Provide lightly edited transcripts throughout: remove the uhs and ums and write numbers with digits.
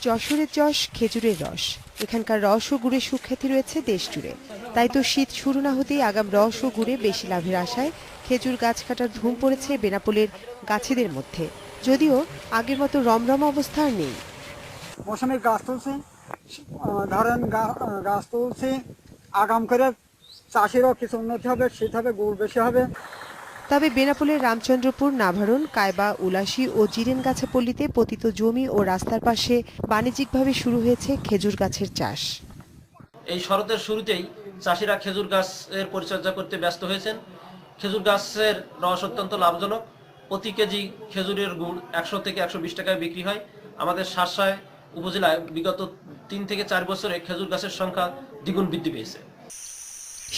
যশোরের যশ খেজুরের রস, এখানকার রস ও গুড়ের সুখ্যাতি রয়েছে দেশ জুড়ে। তাই তো শীত শুরু না হতেই আগাম রস ও গুড়ে বেশি লাভের আশায় খেজুর গাছ কাটার ধুম পড়েছে বেনাপোলের গাছিদের মধ্যে। যদিও আগের মতো রমরমা অবস্থা আর নেই। মৌসুমে গাছ তুলছে, ধরেন গাছ তুলছে আগাম করে, চাষিরও কিছু উন্নতি হবে, শীত হবে, গুড় বেশি হবে। তবে বেনাপোলের রামচন্দ্রপুর, নাভারণ, কায়বা, উলাশী ও জিরেনগাছা পল্লীতে পতিত জমি ও রাস্তার পাশে বাণিজ্যিকভাবে শুরু হয়েছে খেজুর গাছের চাষ। এই শরতের শুরুতেই চাষিরা খেজুর গাছের পরিচর্যা করতে ব্যস্ত হয়েছেন। খেজুর গাছের রস অত্যন্ত লাভজনক। প্রতি কেজি খেজুরের গুড় 100 থেকে 120 টাকায় বিক্রি হয়। আমাদের শাসায় উপজেলায় বিগত 3 থেকে 4 বছরে খেজুর গাছের সংখ্যা দ্বিগুণ বৃদ্ধি পেয়েছে।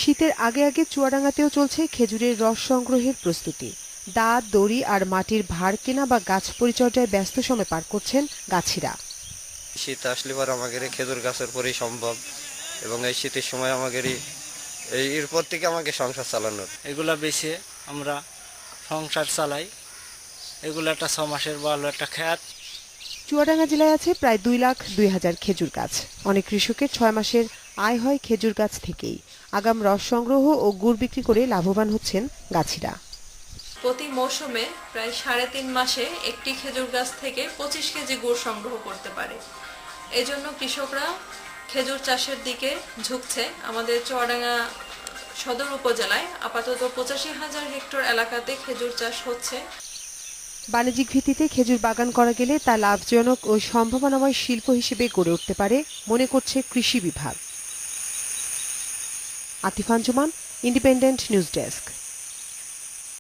শীতের আগে আগে চুয়াডাঙ্গাতেও চলছে খেজুরের রস সংগ্রহের প্রস্তুতি। দা, দড়ি আর মাটির ভার কেনা বা গাছ পরিচর্যায় ব্যস্ত সময় পার করছেন গাছিরা। শীত আসলে পর আমাদের খেজুর গাছের পরেই সম্ভব, এবং এই শীতের সময় আমাদের এরপর থেকে আমাকে সংসার চালানোর। এগুলা বেছে আমরা সংসার চালাই। এগুলো একটা 6 মাসের ভালো একটা খেত। চুয়াডাঙ্গা জেলায় আছে প্রায় 2,02,000 খেজুর গাছ। অনেক কৃষকের 6 মাসের আয় হয় খেজুর গাছ থেকেই। আগাম রস সংগ্রহ ও গুড় বিক্রি করে লাভবান হচ্ছেন গাছিরা। প্রতি মৌসুমে প্রায় 3.5 মাসে একটি খেজুর গাছ থেকে 25 কেজি গুড় সংগ্রহ করতে পারে। এজন্য কৃষকরা খেজুর চাষের দিকে ঝুঁকছে। আমাদের চুয়াডাঙ্গা সদর উপজেলায় আপাতত 85,000 হেক্টর এলাকাতে খেজুর চাষ হচ্ছে। বাণিজ্যিক ভিত্তিতে খেজুর বাগান করা গেলে তা লাভজনক ও সম্ভাবনাময় শিল্প হিসেবে গড়ে উঠতে পারে মনে করছে কৃষি বিভাগ। Atif Anjuman, independent news desk.